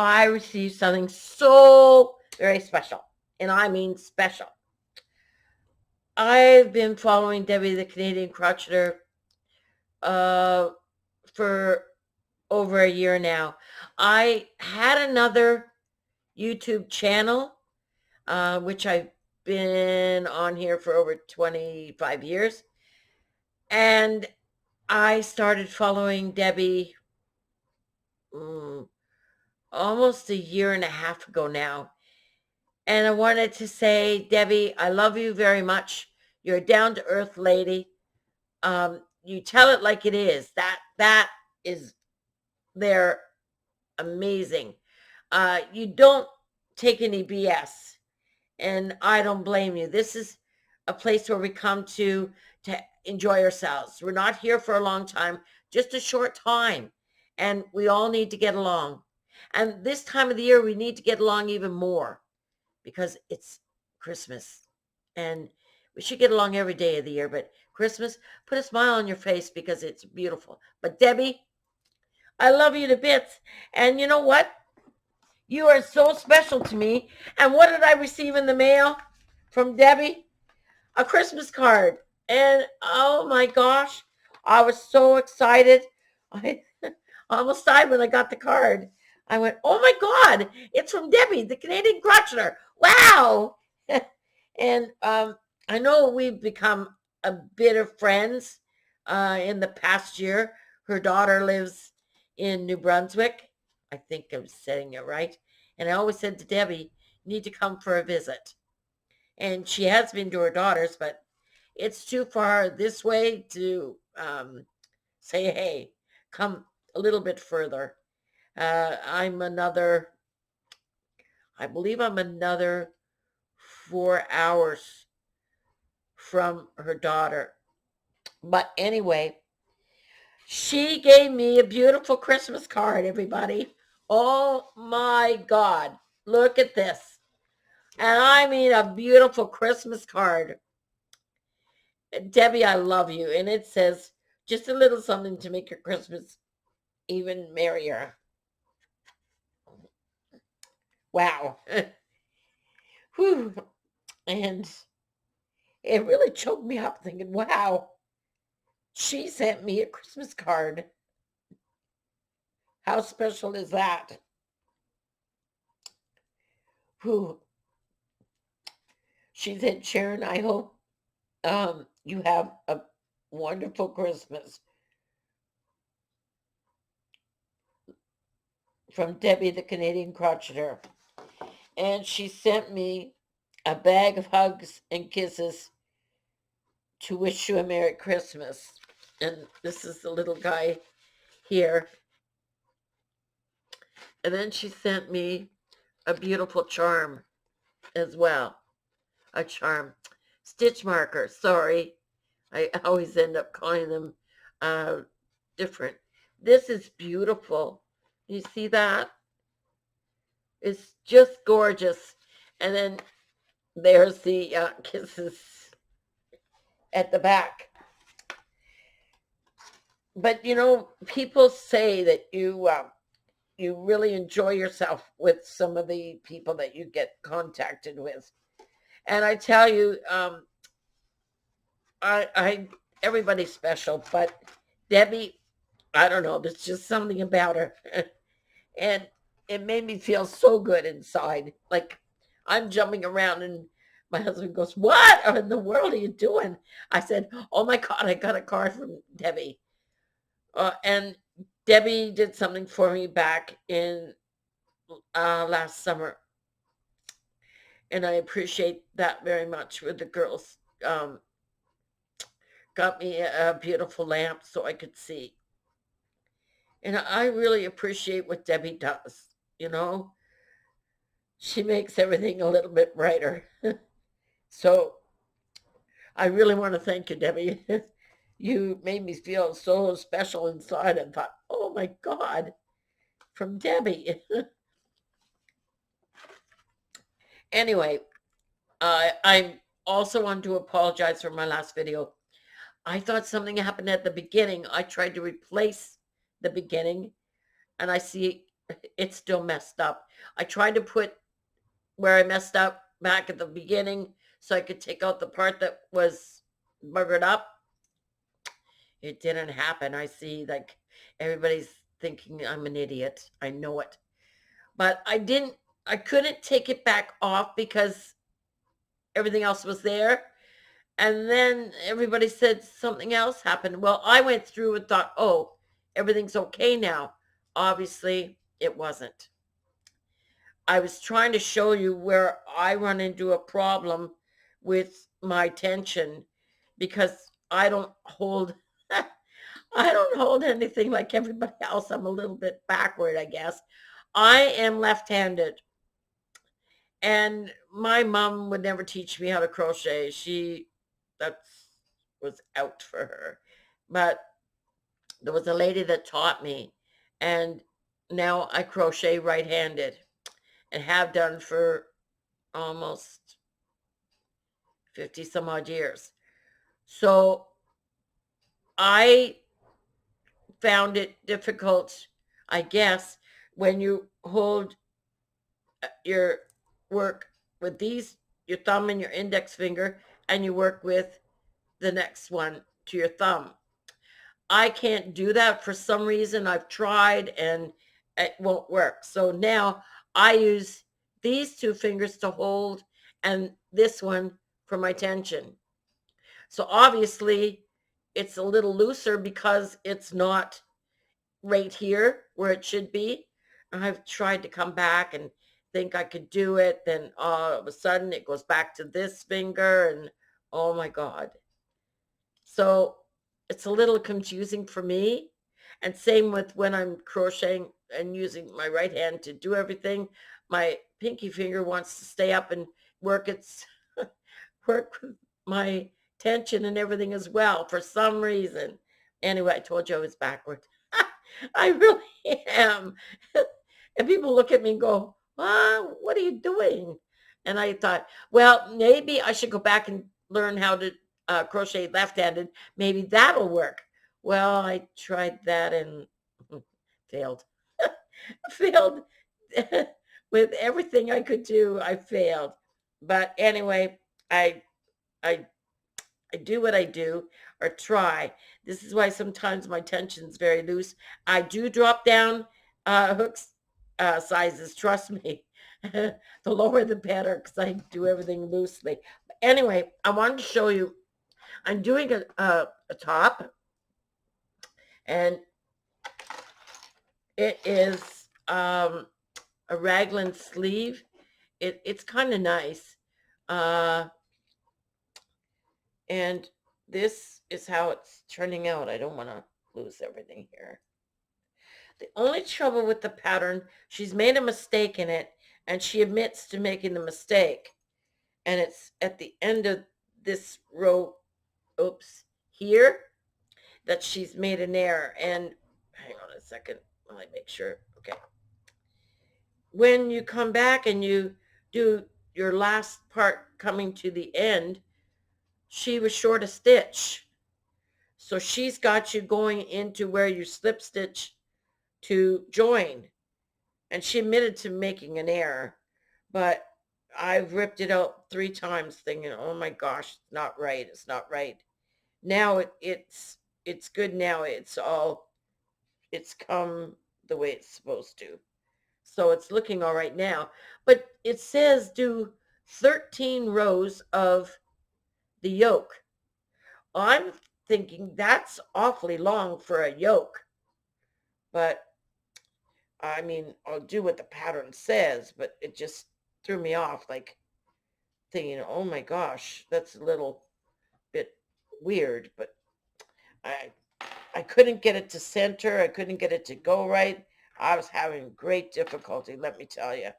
I received something so very special, and I mean special. I've been following Debbie the Canadian Crocheter uh, for over a year now. I had another YouTube channel, which I've been on here for over 25 years. And I started following Debbie mm, almost a year and a half ago now. And I wanted to say, Debbie, I love you very much. You're a down-to-earth lady. You tell it like it is. That is they're amazing. You don't take any BS, and I don't blame you. This is a place where we come to enjoy ourselves. We're not here for a long time, just a short time, and we all need to get along. And this time of the year, we need to get along even more because it's Christmas, and we should get along every day of the year. But Christmas, put a smile on your face because it's beautiful. But Debbie, I love you to bits. And you know what? You are so special to me. And what did I receive in the mail from Debbie? A Christmas card. And oh my gosh, I was so excited. I almost died when I got the card. I went, oh my God, it's from Debbie, the Canadian Crocheter. Wow. And I know we've become a bit of friends in the past year. Her daughter lives in New Brunswick. I think I'm saying it right. And I always said to Debbie, you need to come for a visit. And she has been to her daughter's, but it's too far this way to say, hey, come a little bit further. I believe I'm another 4 hours from her daughter. But anyway, she gave me a beautiful Christmas card, everybody. Oh my God. Look at this. And I mean a beautiful Christmas card. Debbie, I love you. And it says just a little something to make your Christmas even merrier. Wow. Whew. And it really choked me up thinking, wow, she sent me a Christmas card. How special is that? Whew. She said, Sharon, I hope you have a wonderful Christmas. From Debbie the Canadian Crocheter. And she sent me a bag of hugs and kisses to wish you a Merry Christmas. And this is the little guy here. And then she sent me a beautiful charm as well. A charm. Stitch marker, sorry. I always end up calling them different. This is beautiful. You see that? It's just gorgeous. And then there's the kisses at the back. But you know, people say that you really enjoy yourself with some of the people that you get contacted with. And I tell you, I everybody's special, but Debbie, I don't know, there's just something about her. And it made me feel so good inside. Like I'm jumping around and my husband goes, what in the world are you doing? I said, oh my God, I got a card from Debbie. And Debbie did something for me back in last summer. And I appreciate that very much with the girls. Got me a beautiful lamp so I could see. And I really appreciate what Debbie does. You know, she makes everything a little bit brighter. So I really want to thank you, Debbie. You made me feel so special inside and thought, oh my God, from Debbie. Anyway, I also want to apologize for my last video. I thought something happened at the beginning. I tried to replace the beginning, and I see it's still messed up. I tried to put where I messed up back at the beginning so I could take out the part that was buggered up. It didn't happen. I see, like, everybody's thinking I'm an idiot. I know it. But I couldn't take it back off because everything else was there. And then everybody said something else happened. Well, I went through and thought, oh, everything's okay now. Obviously, it wasn't. I was trying to show you where I run into a problem with my tension because I don't hold I don't hold anything like everybody else. I'm a little bit backward, I guess. I am left-handed, and my mom would never teach me how to crochet. That was out for her. But there was a lady that taught me, and now I crochet right-handed and have done for almost 50 some odd years. So I found it difficult, I guess, when you hold your work with your thumb and your index finger, and you work with the next one to your thumb. I can't do that for some reason. I've tried and it won't work. So now I use these two fingers to hold and this one for my tension. So obviously it's a little looser because it's not right here where it should be. I've tried to come back and think I could do it. Then all of a sudden it goes back to this finger and oh my God. So it's a little confusing for me. And same with when I'm crocheting and using my right hand to do everything. My pinky finger wants to stay up and work its work with my tension and everything as well for some reason. Anyway, I told you I was backward. I really am. And people look at me and go, what are you doing? And I thought, well, maybe I should go back and learn how to crochet left-handed. Maybe that'll work. Well, I tried that and failed. Failed with everything I could do. I failed. But anyway, I I I do what I do or try. This is why sometimes my tension's very loose. I do drop down hooks sizes. Trust me. The lower the better because I do everything loosely. But anyway, I wanted to show you. I'm doing a top, and it is a raglan sleeve. It's kind of nice. Uh, and this is how it's turning out. I don't want to lose everything here. The only trouble with the pattern, she's made a mistake in it, and she admits to making the mistake. And it's at the end of this row, oops, here, that she's made an error. And hang on a second while I make sure. Okay. When you come back and you do your last part coming to the end, she was short a stitch. So she's got you going into where you slip stitch to join. And she admitted to making an error, but I've ripped it out 3 times thinking, oh my gosh, it's not right. It's not right. Now it's good now. It's come the way it's supposed to. So it's looking all right now. But it says do 13 rows of the yoke. I'm thinking that's awfully long for a yoke. But I mean, I'll do what the pattern says, but it just threw me off, like thinking, oh my gosh, that's a little bit weird, but I I couldn't get it to center. I couldn't get it to go right. I was having great difficulty, let me tell you.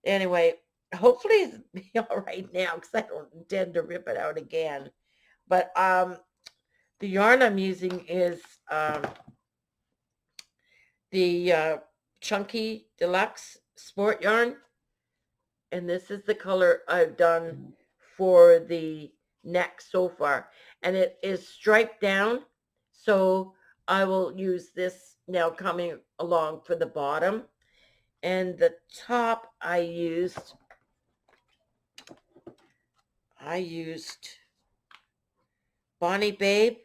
Anyway, hopefully it'll be all right now because I don't intend to rip it out again. But the yarn I'm using is the Chunky Deluxe Sport Yarn. And this is the color I've done for the neck so far. And it is striped down. So I will use this now coming along for the bottom. And the top I used Bonnie Babe,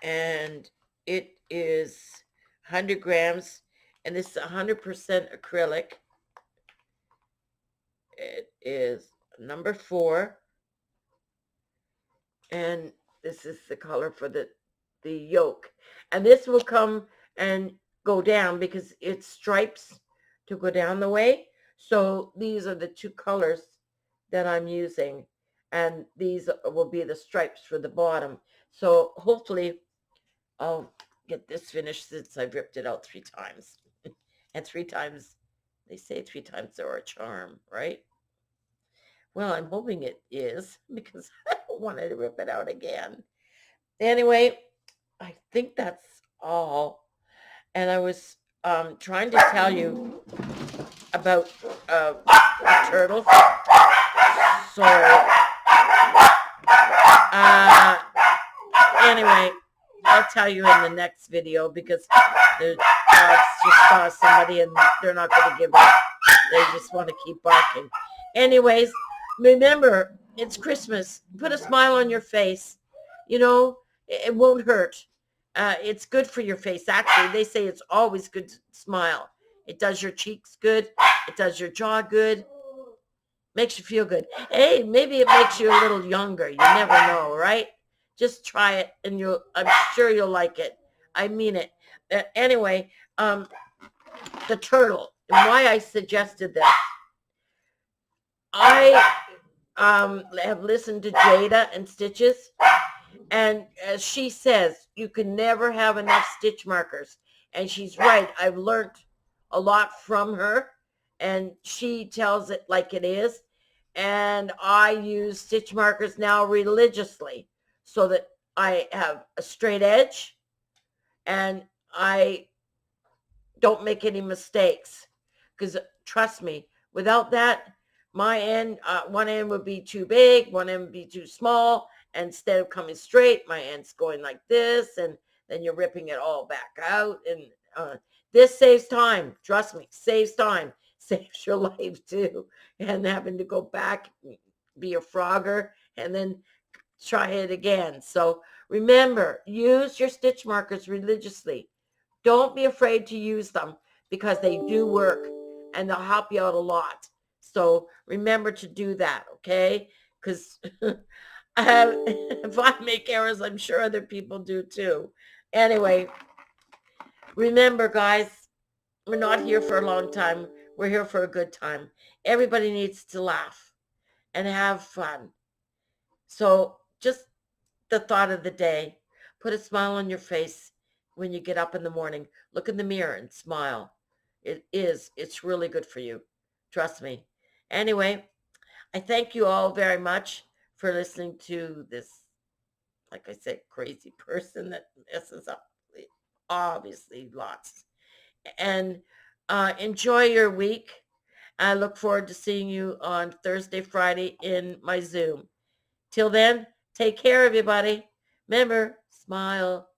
and it is 100 grams, and this is 100% acrylic. It is number 4, and this is the color for the yolk. And this will come and go down because it's stripes to go down the way. So these are the 2 colors that I'm using, and these will be the stripes for the bottom. So hopefully I'll get this finished since I've ripped it out 3 times. And 3 times, they say 3 times are a charm, right? Well, I'm hoping it is because I don't want to rip it out again. Anyway, I think that's all. And I was trying to tell you about the turtles. So, anyway, I'll tell you in the next video because the dogs just saw somebody and they're not going to give up. They just want to keep barking. Anyways, remember, it's Christmas. Put a smile on your face. You know, it won't hurt. It's good for your face. Actually, they say it's always good to smile. It does your cheeks good. It does your jaw good. Makes you feel good. Hey, maybe it makes you a little younger. You never know, right? Just try it, and I'm sure you'll like it. I mean it. Anyway, the turtle, and why I suggested this. I have listened to Jada and Stitches, and as she says, you can never have enough stitch markers. And she's right. I've learned a lot from her, and she tells it like it is. And I use stitch markers now religiously so that I have a straight edge and I don't make any mistakes. Because trust me, without that, my end, one end would be too big, one end would be too small. And instead of coming straight, my end's going like this, and then you're ripping it all back out. And this saves time. Trust me, saves time. Saves your life too. And having to go back, be a frogger, and then try it again. So remember, use your stitch markers religiously. Don't be afraid to use them because they do work and they'll help you out a lot. So remember to do that, okay? Because if I make errors, I'm sure other people do too. Anyway, remember, guys, we're not here for a long time. We're here for a good time. Everybody needs to laugh and have fun. So just the thought of the day, put a smile on your face when you get up in the morning. Look in the mirror and smile. It's really good for you. Trust me. Anyway, I thank you all very much for listening to this, like I said, crazy person that messes up obviously lots. And enjoy your week. I look forward to seeing you on Thursday, Friday in my Zoom. Till then, take care, everybody. Remember, smile.